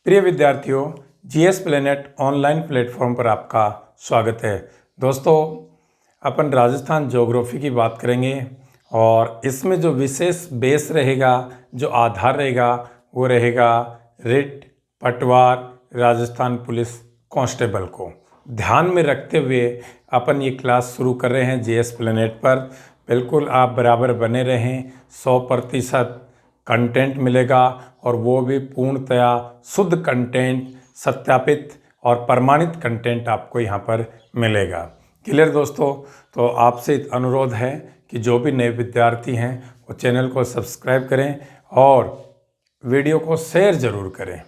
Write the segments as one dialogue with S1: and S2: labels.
S1: प्रिय विद्यार्थियों, GS planet online platform पर आपका स्वागत है। दोस्तों, अपन राजस्थान ज्योग्राफी की बात करेंगे और इसमें जो विशेष बेस रहेगा, जो आधार रहेगा, वो रहेगा रिट पटवार राजस्थान पुलिस कांस्टेबल को ध्यान में रखते हुए अपन ये क्लास शुरू कर रहे हैं जीएस प्लेनेट पर। बिल्कुल आप बराबर बने रहें, 100% कंटेंट मिलेगा और वो भी पूर्णतया शुद्ध कंटेंट, सत्यापित और प्रमाणित कंटेंट आपको यहाँ पर मिलेगा। क्लियर दोस्तों? तो आपसे अनुरोध है कि जो भी नए विद्यार्थी हैं वो चैनल को सब्सक्राइब करें और वीडियो को शेयर ज़रूर करें।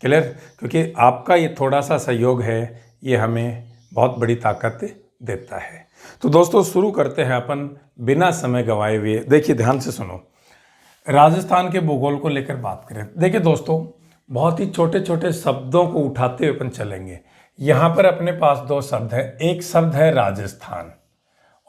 S1: क्लियर? क्योंकि आपका ये थोड़ा सा सहयोग है, ये हमें बहुत बड़ी ताकत देता है। तो दोस्तों शुरू करते हैं अपन बिना समय गंवाए हुए। देखिए ध्यान से सुनो, राजस्थान के भूगोल को लेकर बात करें। देखिए दोस्तों, बहुत ही छोटे छोटे शब्दों को उठाते हुए अपन चलेंगे। यहाँ पर अपने पास दो शब्द है, एक शब्द है राजस्थान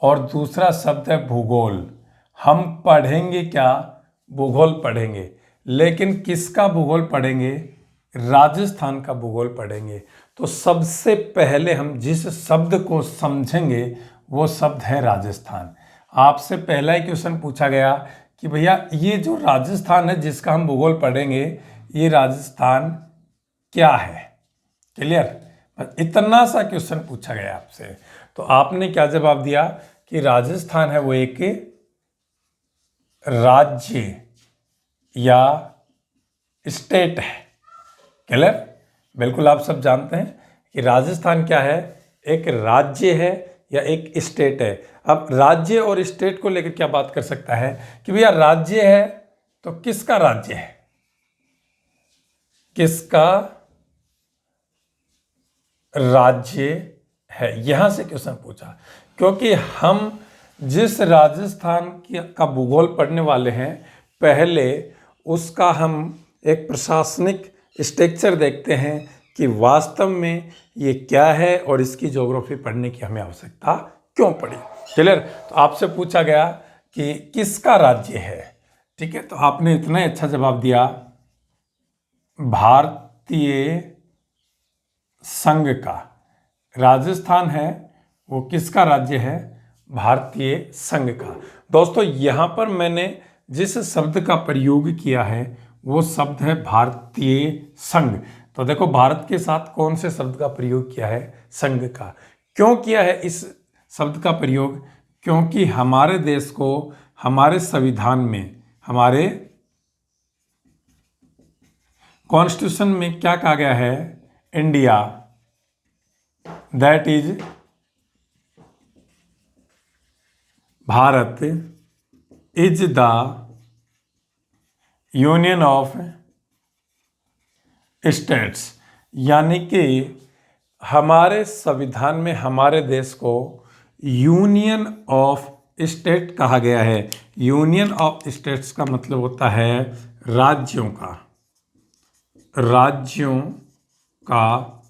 S1: और दूसरा शब्द है भूगोल। हम पढ़ेंगे क्या? भूगोल पढ़ेंगे, लेकिन किसका भूगोल पढ़ेंगे? राजस्थान का भूगोल पढ़ेंगे। तो सबसे पहले हम जिस शब्द को समझेंगे वो शब्द है राजस्थान। आपसे पहला ही क्वेश्चन पूछा गया कि भैया ये जो राजस्थान है जिसका हम भूगोल पढ़ेंगे, ये राजस्थान क्या है? क्लियर? बस इतना सा क्वेश्चन पूछा गया आपसे, तो आपने क्या जवाब दिया कि राजस्थान है वो एक राज्य या स्टेट है। क्लियर? बिल्कुल आप सब जानते हैं कि राजस्थान क्या है, एक राज्य है या एक स्टेट है। अब राज्य और स्टेट को लेकर क्या बात कर सकता है कि भैया राज्य है तो किसका राज्य है, किसका राज्य है, यहां से क्वेश्चन पूछा। क्योंकि हम जिस राजस्थान का भूगोल पढ़ने वाले हैं, पहले उसका हम एक प्रशासनिक स्ट्रक्चर देखते हैं कि वास्तव में ये क्या है और इसकी ज्योग्राफी पढ़ने की हमें आवश्यकता क्यों पड़ी। क्लियर? तो आपसे पूछा गया कि किसका राज्य है, ठीक है, तो आपने इतना ही अच्छा जवाब दिया, भारतीय संघ का। राजस्थान है वो किसका राज्य है? भारतीय संघ का। दोस्तों यहाँ पर मैंने जिस शब्द का प्रयोग किया है वो शब्द है भारतीय संघ। तो देखो भारत के साथ कौन से शब्द का प्रयोग किया है? संघ का। क्यों किया है इस शब्द का प्रयोग? क्योंकि हमारे देश को हमारे संविधान में, हमारे कॉन्स्टिट्यूशन में क्या कहा गया है? India that is Bharat is the union of states. यानी कि हमारे संविधान में हमारे देश को यूनियन ऑफ स्टेट कहा गया है। यूनियन ऑफ स्टेट्स का मतलब होता है राज्यों का, राज्यों का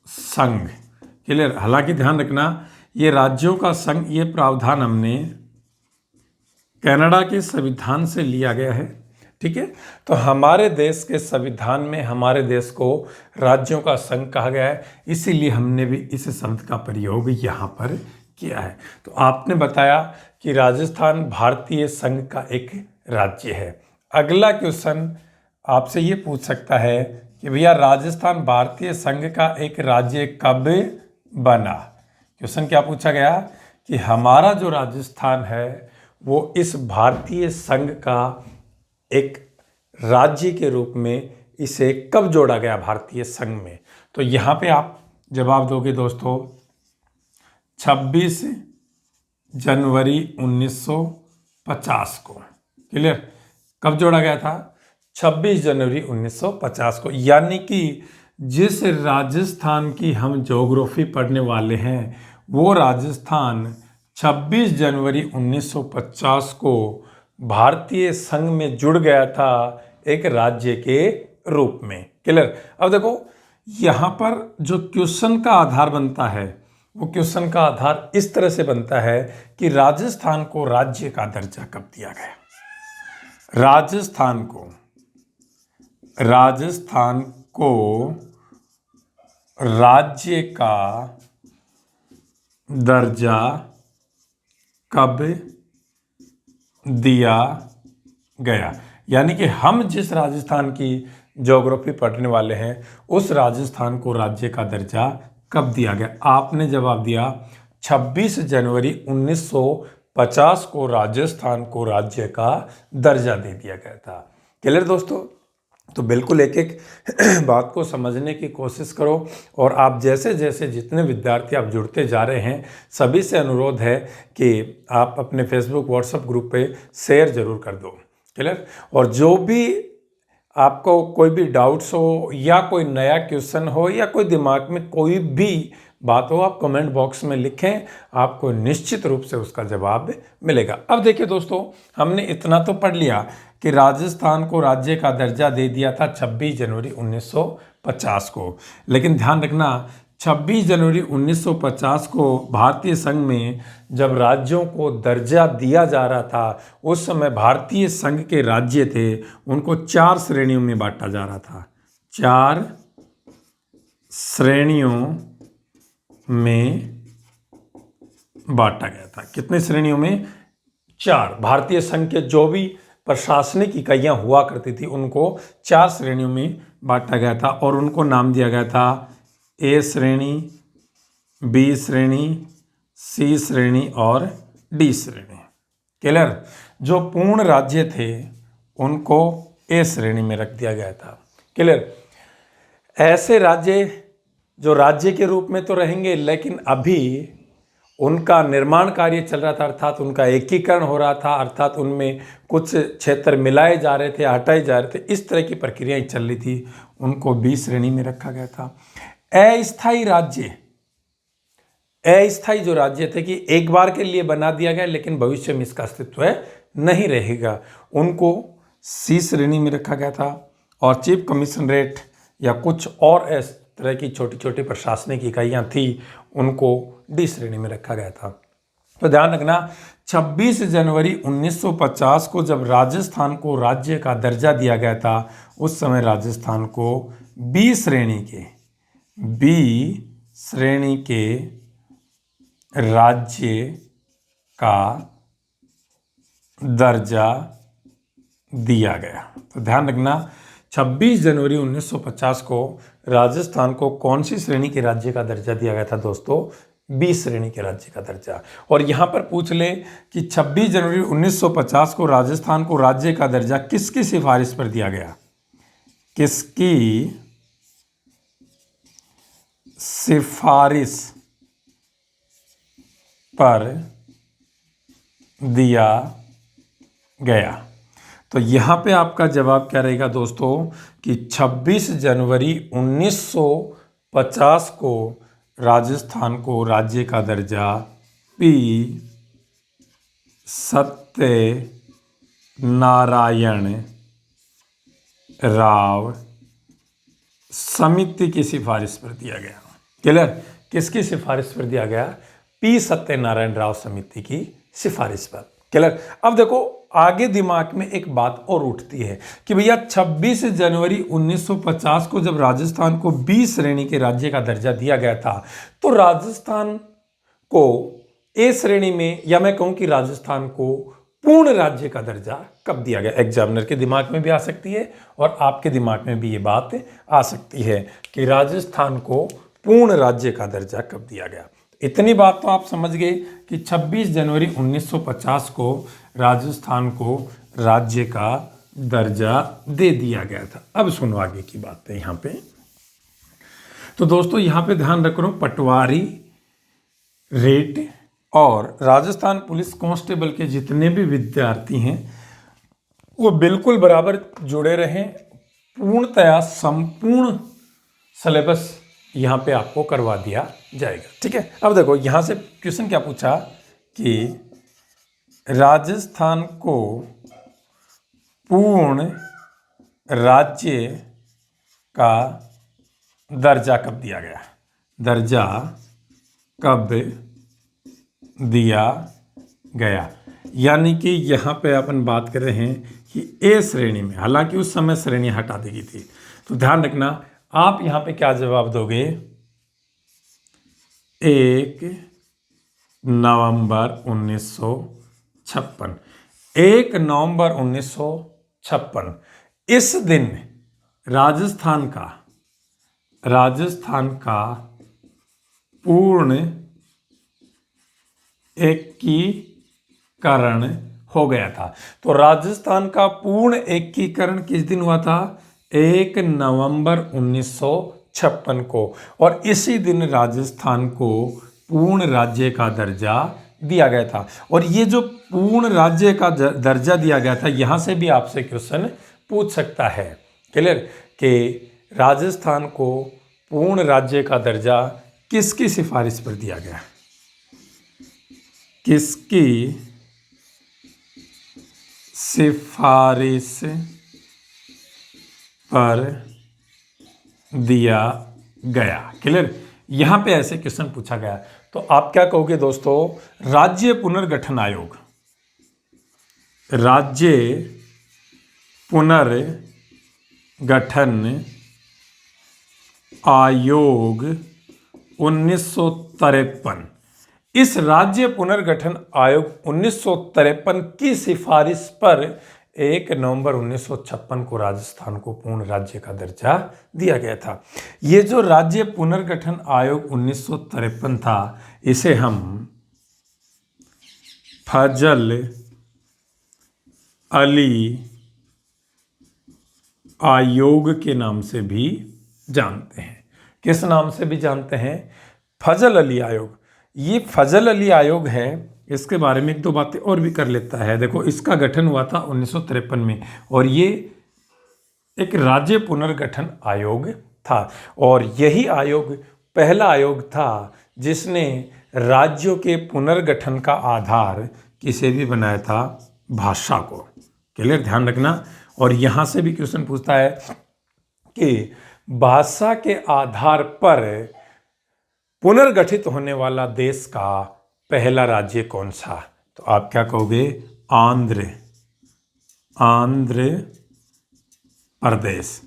S1: संघ। क्लियर? हालांकि ध्यान रखना, ये राज्यों का संघ, ये प्रावधान हमने कनाडा के संविधान से लिया गया है। ठीक है, तो हमारे देश के संविधान में हमारे देश को राज्यों का संघ कहा गया है, इसीलिए हमने भी इस शब्द का प्रयोग यहाँ पर किया है। तो आपने बताया कि राजस्थान भारतीय संघ का एक राज्य है। अगला क्वेश्चन आपसे ये पूछ सकता है कि भैया राजस्थान भारतीय संघ का एक राज्य कब बना? क्वेश्चन क्या पूछा गया कि हमारा जो राजस्थान है वो इस भारतीय संघ का एक राज्य के रूप में इसे कब जोड़ा गया भारतीय संघ में? तो यहाँ पे आप जवाब दोगे दोस्तों 26 जनवरी 1950 को। क्लियर? कब जोड़ा गया था? 26 जनवरी 1950 को। यानी कि जिस राजस्थान की हम ज्योग्राफी पढ़ने वाले हैं वो राजस्थान 26 जनवरी 1950 को भारतीय संघ में जुड़ गया था एक राज्य के रूप में। क्लियर? अब देखो यहाँ पर जो क्वेश्चन का आधार बनता है वो क्वेश्चन का आधार इस तरह से बनता है कि राजस्थान को राज्य का दर्जा कब दिया गया? राजस्थान को राज्य का दर्जा कब दिया गया। यानी कि हम जिस राजस्थान की ज्योग्राफी पढ़ने वाले हैं उस राजस्थान को राज्य का दर्जा कब दिया गया। आपने जवाब दिया 26 जनवरी 1950 को राजस्थान को राज्य का दर्जा दे दिया गया था। क्लियर दोस्तों? तो बिल्कुल एक एक बात को समझने की कोशिश करो और आप जैसे जैसे जितने विद्यार्थी आप जुड़ते जा रहे हैं सभी से अनुरोध है कि आप अपने फेसबुक व्हाट्सएप ग्रुप पे शेयर जरूर कर दो। क्लियर? और जो भी आपको कोई भी डाउट्स हो या कोई नया क्वेश्चन हो या कोई दिमाग में कोई भी बात हो आप कमेंट बॉक्स में लिखें, आपको निश्चित रूप से उसका जवाब मिलेगा। अब देखिए दोस्तों, हमने इतना तो पढ़ लिया कि राजस्थान को राज्य का दर्जा दे दिया था 26 जनवरी 1950 को, लेकिन ध्यान रखना 26 जनवरी 1950 को भारतीय संघ में जब राज्यों को दर्जा दिया जा रहा था उस समय भारतीय संघ के राज्य थे उनको 4 श्रेणियों में बांटा जा रहा था। 4 श्रेणियों में बांटा गया था। कितने श्रेणियों में? 4। भारतीय संघ के जो भी प्रशासनिक इकाइयां हुआ करती थी उनको 4 श्रेणियों में बांटा गया था और उनको नाम दिया गया था ए श्रेणी, बी श्रेणी, सी श्रेणी और डी श्रेणी। क्लियर? जो पूर्ण राज्य थे उनको ए श्रेणी में रख दिया गया था। क्लियर? ऐसे राज्य जो राज्य के रूप में तो रहेंगे लेकिन अभी उनका निर्माण कार्य चल रहा था, अर्थात उनका एकीकरण हो रहा था, अर्थात उनमें कुछ क्षेत्र मिलाए जा रहे थे, हटाए जा रहे थे, इस तरह की प्रक्रियाएं चल रही थी, उनको बी श्रेणी में रखा गया था। अस्थायी राज्य, अस्थायी जो राज्य थे कि एक बार के लिए बना दिया गया लेकिन भविष्य में इसका अस्तित्व नहीं रहेगा, उनको सी श्रेणी में रखा गया था। और चीफ कमिश्नरेट या कुछ और इस तरह की छोटी छोटी प्रशासनिक इकाइयां थी उनको डी श्रेणी में रखा गया था। तो ध्यान रखना 26 जनवरी 1950 को जब राजस्थान को राज्य का दर्जा दिया गया था उस समय राजस्थान को बी श्रेणी के राज्य का दर्जा दिया गया। तो ध्यान रखना 26 जनवरी 1950 को राजस्थान को कौन सी श्रेणी के राज्य का दर्जा दिया गया था दोस्तों? बी श्रेणी के राज्य का दर्जा। और यहाँ पर पूछ ले कि 26 जनवरी 1950 को राजस्थान को राज्य का दर्जा किसकी सिफारिश पर दिया गया? किसकी सिफारिश पर दिया गया? तो यहाँ पे आपका जवाब क्या रहेगा दोस्तों कि 26 जनवरी 1950 को राजस्थान को राज्य का दर्जा पी सत्यनारायण राव समिति की सिफारिश पर दिया गया। क्लियर? किसकी सिफारिश पर दिया गया? पी सत्यनारायण राव समिति की सिफारिश पर। क्लियर? अब देखो आगे दिमाग में एक बात और उठती है कि भैया 26 जनवरी 1950 को जब राजस्थान को बी श्रेणी के राज्य का दर्जा दिया गया था तो राजस्थान को ए श्रेणी में, या मैं कहूं कि राजस्थान को पूर्ण राज्य का दर्जा कब दिया गया? एग्जामिनर के दिमाग में भी आ सकती है और आपके दिमाग में भी ये बात आ सकती है कि राजस्थान को पूर्ण राज्य का दर्जा कब दिया गया। इतनी बात तो आप समझ गए कि 26 जनवरी 1950 को राजस्थान को राज्य का दर्जा दे दिया गया था। अब सुनो आगे की बात है यहाँ पे। तो दोस्तों यहाँ पे ध्यान रखो, पटवारी रेट और राजस्थान पुलिस कांस्टेबल के जितने भी विद्यार्थी हैं वो बिल्कुल बराबर जुड़े रहें। पूर्णतया संपूर्ण सिलेबस यहाँ पे आपको करवा दिया जाएगा। ठीक है? अब देखो यहाँ से क्वेश्चन क्या पूछा कि राजस्थान को पूर्ण राज्य का दर्जा कब दिया गया? दर्जा कब दिया गया? यानी कि यहाँ पे अपन बात कर रहे हैं कि ए श्रेणी में, हालांकि उस समय श्रेणी हटा दी गई थी। तो ध्यान रखना आप यहां पे क्या जवाब दोगे? 1 नवंबर 1956। 1 नवंबर 1956 इस दिन राजस्थान का पूर्ण एकीकरण हो गया था। तो राजस्थान का पूर्ण एकीकरण किस दिन हुआ था? 1 नवंबर 1956 को। और इसी दिन राजस्थान को पूर्ण राज्य का दर्जा दिया गया था। और ये जो पूर्ण राज्य का दर्जा दिया गया था, यहां से भी आपसे क्वेश्चन पूछ सकता है। क्लियर? कि राजस्थान को पूर्ण राज्य का दर्जा किसकी सिफारिश पर दिया गया? किसकी सिफारिश पर दिया गया? क्लियर? यहां पे ऐसे क्वेश्चन पूछा गया। तो आप क्या कहोगे दोस्तों? राज्य पुनर्गठन आयोग। राज्य पुनर्गठन आयोग 1953। इस राज्य पुनर्गठन आयोग 1953 की सिफारिश पर 1 नवंबर 1956 को राजस्थान को पूर्ण राज्य का दर्जा दिया गया था। ये जो राज्य पुनर्गठन आयोग 1953 था, इसे हम फजल अली आयोग के नाम से भी जानते हैं। किस नाम से भी जानते हैं? फजल अली आयोग। ये फजल अली आयोग है, इसके बारे में एक दो बातें और भी कर लेता है। देखो, इसका गठन हुआ था 1953 में, और ये एक राज्य पुनर्गठन आयोग था। और यही आयोग पहला आयोग था जिसने राज्यों के पुनर्गठन का आधार किसे भी बनाया था? भाषा को। क्लियर? ध्यान रखना। और यहां से भी क्वेश्चन पूछता है कि भाषा के आधार पर पुनर्गठित होने वाला देश का पहला राज्य कौन सा? तो आप क्या कहोगे? आंध्र प्रदेश।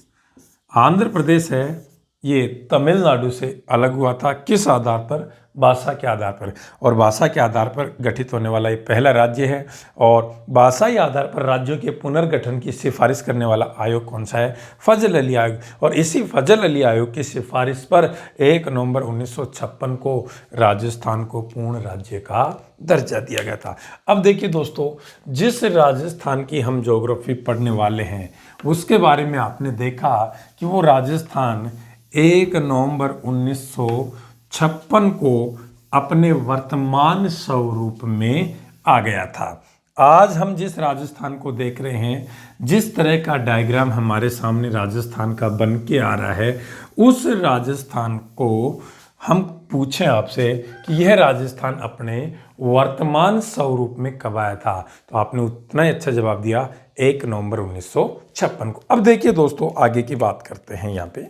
S1: आंध्र प्रदेश है, ये तमिलनाडु से अलग हुआ था। किस आधार पर? भाषा के आधार पर। और भाषा के आधार पर गठित होने वाला ये पहला राज्य है। और भाषाई आधार पर राज्यों के पुनर्गठन की सिफारिश करने वाला आयोग कौन सा है? फजल अली आयोग। और इसी फजल अली आयोग की सिफारिश पर 1 नवंबर 1956 को राजस्थान को पूर्ण राज्य का दर्जा दिया गया था। अब देखिए दोस्तों, जिस राजस्थान की हम ज्योग्राफी पढ़ने वाले हैं, उसके बारे में आपने देखा कि वो राजस्थान 1 नवंबर 1956 को अपने वर्तमान स्वरूप में आ गया था। आज हम जिस राजस्थान को देख रहे हैं, जिस तरह का डायग्राम हमारे सामने राजस्थान का बन के आ रहा है, उस राजस्थान को हम पूछें आपसे कि यह राजस्थान अपने वर्तमान स्वरूप में कब आया था, तो आपने उतना ही अच्छा जवाब दिया, 1 नवंबर 1956 को। अब देखिए दोस्तों, आगे की बात करते हैं। यहाँ पे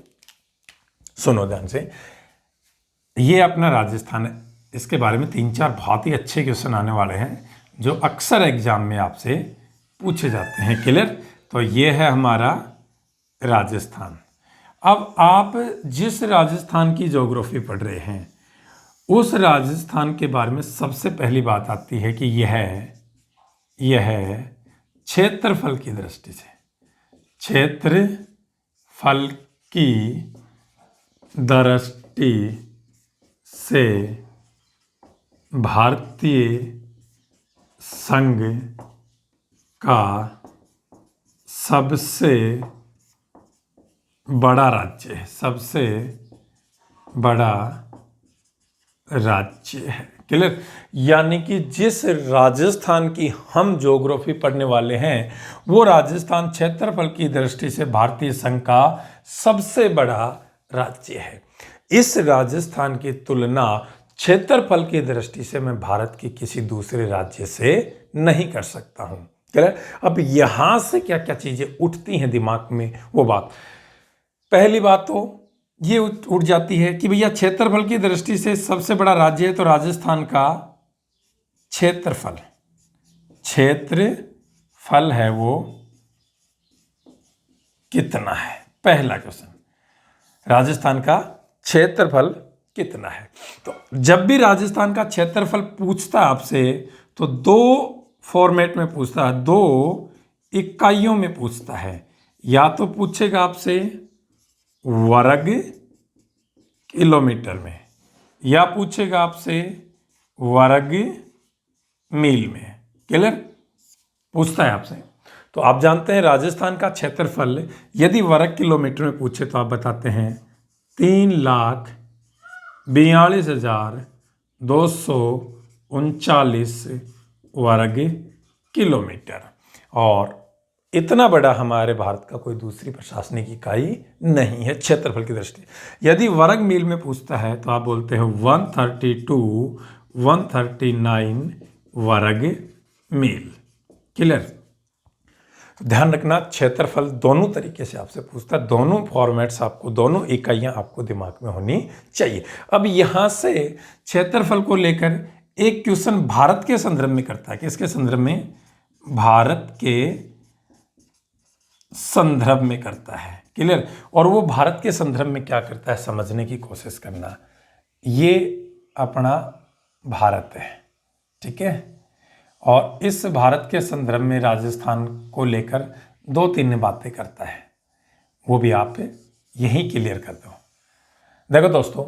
S1: सुनो ध्यान से, ये अपना राजस्थान है। इसके बारे में 3-4 बहुत ही अच्छे क्वेश्चन आने वाले हैं जो अक्सर एग्जाम में आपसे पूछे जाते हैं। क्लियर? तो ये है हमारा राजस्थान। अब आप जिस राजस्थान की ज्योग्राफी पढ़ रहे हैं, उस राजस्थान के बारे में सबसे पहली बात आती है कि यह क्षेत्रफल की दृष्टि से, क्षेत्रफल की दृष्टि से भारतीय संघ का सबसे बड़ा राज्य है, सबसे बड़ा राज्य है। क्लियर? यानी कि जिस राजस्थान की हम ज्योग्राफी पढ़ने वाले हैं, वो राजस्थान क्षेत्रफल की दृष्टि से भारतीय संघ का सबसे बड़ा राज्य है। इस राजस्थान की तुलना क्षेत्रफल की दृष्टि से मैं भारत के किसी दूसरे राज्य से नहीं कर सकता हूं। क्लियर? अब यहां से क्या क्या चीजें उठती हैं दिमाग में, वो बात, पहली बात तो ये उठ जाती है कि भैया क्षेत्रफल की दृष्टि से सबसे बड़ा राज्य है, तो राजस्थान का क्षेत्रफल है वो कितना है? पहला क्वेश्चन। राजस्थान का क्षेत्रफल कितना है। तो जब भी राजस्थान का क्षेत्रफल पूछता है आपसे तो दो फॉर्मेट में पूछता है, दो इकाइयों में पूछता है। या तो पूछेगा आपसे वर्ग किलोमीटर में, या पूछेगा आपसे वर्ग मील में। क्लियर? पूछता है आपसे। तो आप जानते हैं राजस्थान का क्षेत्रफल यदि वर्ग किलोमीटर में पूछे तो आप बताते हैं 3,42,239 वर्ग किलोमीटर। और इतना बड़ा हमारे भारत का कोई दूसरी प्रशासनिक इकाई नहीं है क्षेत्रफल की दृष्टि। यदि वर्ग मील में पूछता है तो आप बोलते हैं 139 वर्ग मील। क्लियर? ध्यान रखना, क्षेत्रफल दोनों तरीके से आपसे पूछता है, दोनों फॉर्मेट्स आपको, दोनों इकाइयां आपको दिमाग में होनी चाहिए। अब यहां से क्षेत्रफल को लेकर एक क्वेश्चन भारत के संदर्भ में करता है। किसके संदर्भ में? भारत के संदर्भ में करता है। क्लियर? और वो भारत के संदर्भ में क्या करता है समझने की कोशिश करना। ये अपना भारत है, ठीक है, और इस भारत के संदर्भ में राजस्थान को लेकर 2-3 बातें करता है, वो भी आप यहीं क्लियर कर दो। देखो दोस्तों,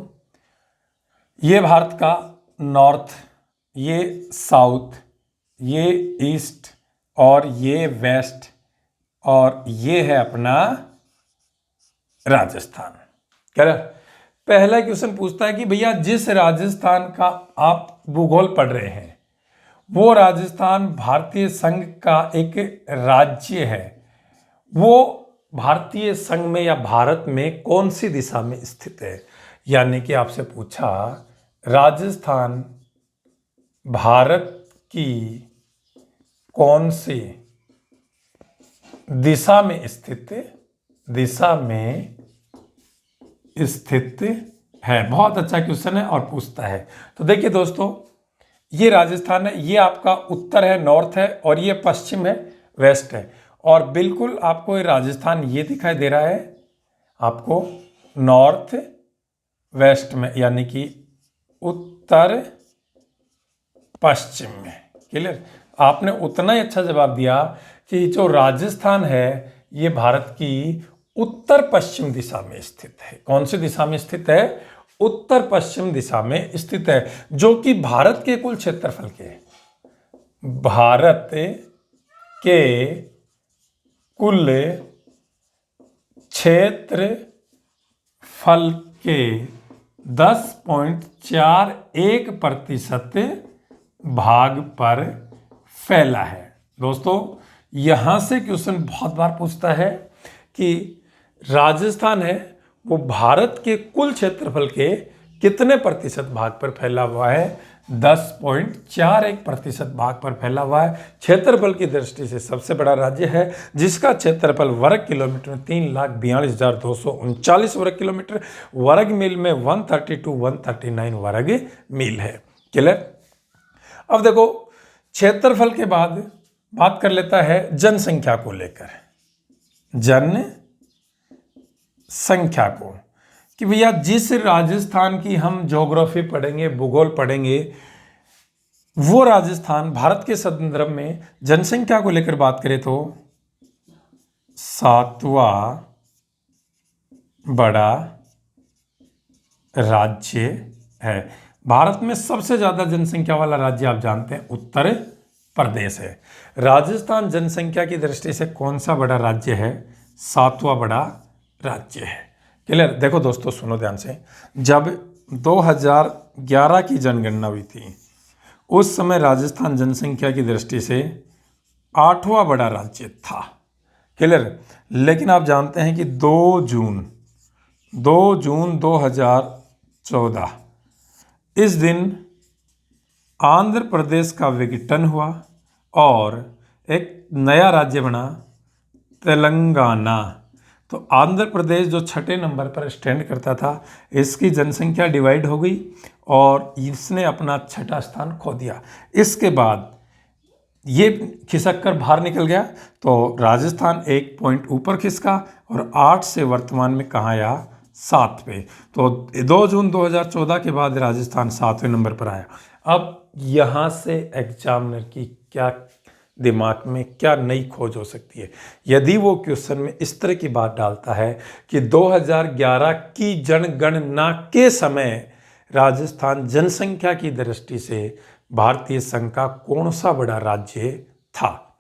S1: ये भारत का नॉर्थ, ये साउथ, ये ईस्ट और ये वेस्ट, और ये है अपना राजस्थान। क्या? पहला क्वेश्चन पूछता है कि भैया जिस राजस्थान का आप भूगोल पढ़ रहे हैं वो राजस्थान भारतीय संघ का एक राज्य है, वो भारतीय संघ में या भारत में कौन सी दिशा में स्थित है। यानी कि आपसे पूछा राजस्थान भारत की कौन सी दिशा में स्थित है। बहुत अच्छा क्वेश्चन है और पूछता है। तो देखिए दोस्तों, ये राजस्थान है, ये आपका उत्तर है, नॉर्थ है, और ये पश्चिम है, वेस्ट है। और बिल्कुल आपको ये राजस्थान ये दिखाई दे रहा है आपको नॉर्थ वेस्ट में, यानी कि उत्तर पश्चिम में। क्लियर? आपने उतना ही अच्छा जवाब दिया कि जो राजस्थान है ये भारत की उत्तर पश्चिम दिशा में स्थित है। कौन सी दिशा में स्थित है? उत्तर पश्चिम दिशा में स्थित है, जो कि भारत के कुल क्षेत्रफल के क्षेत्रफल के 10.41% भाग पर फैला है। दोस्तों, यहां से क्वेश्चन बहुत बार पूछता है कि राजस्थान है वो भारत के कुल क्षेत्रफल के कितने प्रतिशत भाग पर फैला हुआ है? 10.41% भाग पर फैला हुआ है। क्षेत्रफल की दृष्टि से सबसे बड़ा राज्य है, जिसका क्षेत्रफल वर्ग किलोमीटर में 3,42,239 वर्ग किलोमीटर, वर्ग मील में 139 वर्ग मील है। क्लियर? अब देखो, क्षेत्रफल के बाद बात कर लेता है जनसंख्या को लेकर, जनसंख्या को, कि भैया जिस राजस्थान की हम ज्योग्राफी पढ़ेंगे, भूगोल पढ़ेंगे, वो राजस्थान भारत के संदर्भ में जनसंख्या को लेकर बात करें तो 7वां बड़ा राज्य है। भारत में सबसे ज्यादा जनसंख्या वाला राज्य आप जानते हैं उत्तर प्रदेश है। राजस्थान जनसंख्या की दृष्टि से कौन सा बड़ा राज्य है? 7वां बड़ा राज्य है। क्लियर? देखो दोस्तों, सुनो ध्यान से, जब 2011 की जनगणना हुई थी उस समय राजस्थान जनसंख्या की दृष्टि से 8वां बड़ा राज्य था। क्लियर? लेकिन आप जानते हैं कि 2 जून 2014 इस दिन आंध्र प्रदेश का विघटन हुआ और एक नया राज्य बना तेलंगाना। तो आंध्र प्रदेश जो 6ठे नंबर पर स्टैंड करता था, इसकी जनसंख्या डिवाइड हो गई और इसने अपना 6ठा स्थान खो दिया। इसके बाद ये खिसक कर बाहर निकल गया, तो राजस्थान 1 पॉइंट ऊपर खिसका और 8 से वर्तमान में कहाँ आया? 7 पे। तो 2 जून 2014 के बाद राजस्थान 7वें नंबर पर आया। अब यहाँ से एग्जामिनर की क्या दिमाग में क्या नई खोज हो सकती है, यदि वो क्वेश्चन में इस तरह की बात डालता है कि 2011 की जनगणना के समय राजस्थान जनसंख्या की दृष्टि से भारतीय संघ का कौन सा बड़ा राज्य था।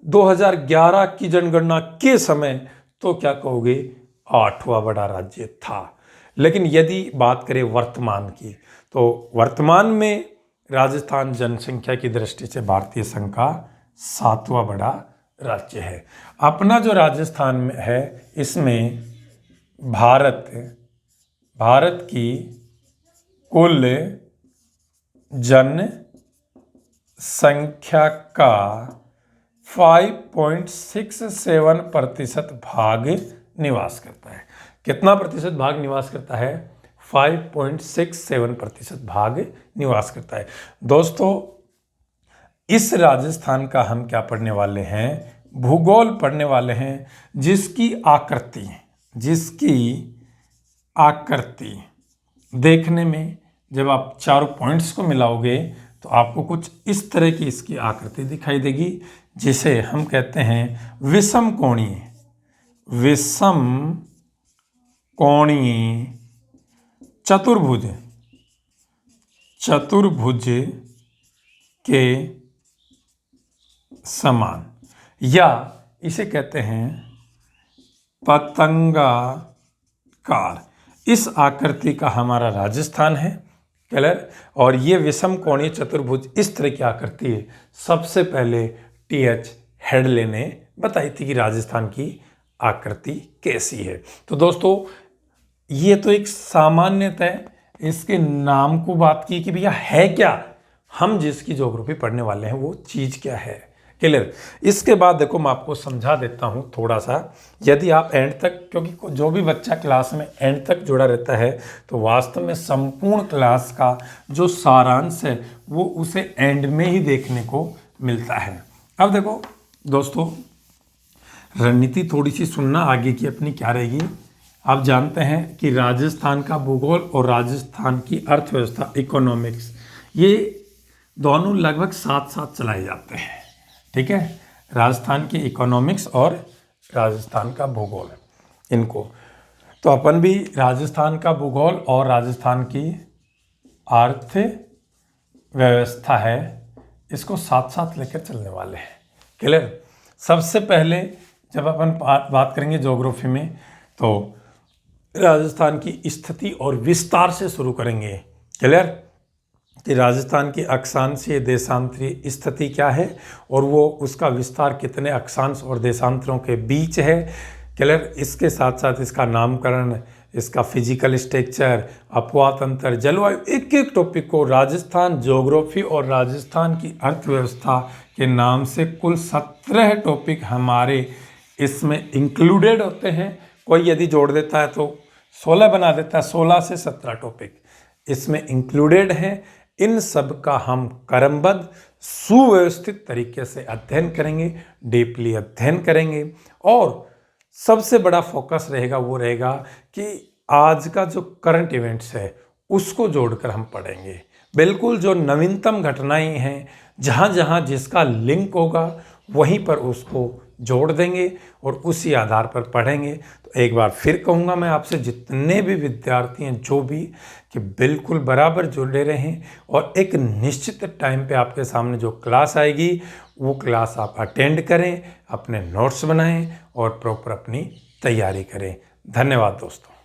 S1: 2011 की जनगणना के समय तो क्या कहोगे, 8वां बड़ा राज्य था। लेकिन यदि बात करें वर्तमान की, तो वर्तमान में राजस्थान जनसंख्या की दृष्टि से भारतीय संघ का 7वां बड़ा राज्य है। अपना जो राजस्थान में है, इसमें भारत की कुल जनसंख्या का 5.67% भाग निवास करता है। कितना प्रतिशत भाग निवास करता है? 5.67% भाग निवास करता है। दोस्तों, इस राजस्थान का हम क्या पढ़ने वाले हैं? भूगोल पढ़ने वाले हैं, जिसकी आकृति देखने में जब आप चारों पॉइंट्स को मिलाओगे तो आपको कुछ इस तरह की इसकी आकृति दिखाई देगी, जिसे हम कहते हैं विषम कोणीय चतुर्भुज के समान, या इसे कहते हैं पतंगाकार। इस आकृति का हमारा राजस्थान है, क्लियर। और ये विषम कोणीय चतुर्भुज इस तरह की आकृति है। सबसे पहले टीएच हेडले ने बताई थी कि राजस्थान की आकृति कैसी है। तो दोस्तों, ये तो एक सामान्यतः इसके नाम को बात की कि भैया है क्या, हम जिसकी ज्योग्राफी पढ़ने वाले हैं वो चीज़ क्या है, क्लियर। इसके बाद देखो, मैं आपको समझा देता हूँ थोड़ा सा। यदि आप एंड तक, क्योंकि जो भी बच्चा क्लास में एंड तक जुड़ा रहता है तो वास्तव में संपूर्ण क्लास का जो सारांश है वो उसे एंड में ही देखने को मिलता है। अब देखो दोस्तों, रणनीति थोड़ी सी सुनना आगे की अपनी क्या रहेगी। आप जानते हैं कि राजस्थान का भूगोल और राजस्थान की अर्थव्यवस्था इकोनॉमिक्स, ये दोनों लगभग साथ साथ चलाए जाते हैं, ठीक है। राजस्थान की इकोनॉमिक्स और राजस्थान का भूगोल, इनको तो अपन भी राजस्थान का भूगोल और राजस्थान की अर्थव्यवस्था है, इसको साथ साथ लेकर चलने वाले हैं, क्लियर। सबसे पहले जब अपन बात करेंगे ज्योग्राफी में, तो राजस्थान की स्थिति और विस्तार से शुरू करेंगे, क्लियर, कि राजस्थान की अक्षांशीय देशांतरीय स्थिति क्या है और वो उसका विस्तार कितने अक्षांश और देशांतरों के बीच है, क्लियर। इसके साथ साथ इसका नामकरण, इसका फिजिकल स्ट्रक्चर, अपवाह तंत्र, जलवायु, एक एक टॉपिक को राजस्थान ज्योग्राफी और राजस्थान की अर्थव्यवस्था के नाम से कुल 17 टॉपिक हमारे इसमें इंक्लूडेड होते हैं। कोई यदि जोड़ देता है तो 16 बना देता है, 16 से 17 टॉपिक इसमें इंक्लूडेड हैं। इन सब का हम क्रमबद्ध सुव्यवस्थित तरीके से अध्ययन करेंगे, डीपली अध्ययन करेंगे, और सबसे बड़ा फोकस रहेगा वो रहेगा कि आज का जो करंट इवेंट्स है उसको जोड़कर हम पढ़ेंगे। बिल्कुल जो नवीनतम घटनाएं हैं, जहाँ जहाँ जिसका लिंक होगा वहीं पर उसको जोड़ देंगे और उसी आधार पर पढ़ेंगे। तो एक बार फिर कहूँगा मैं आपसे, जितने भी विद्यार्थी हैं जो भी, कि बिल्कुल बराबर जुड़े रहें और एक निश्चित टाइम पे आपके सामने जो क्लास आएगी वो क्लास आप अटेंड करें, अपने नोट्स बनाएं और प्रॉपर अपनी तैयारी करें। धन्यवाद दोस्तों।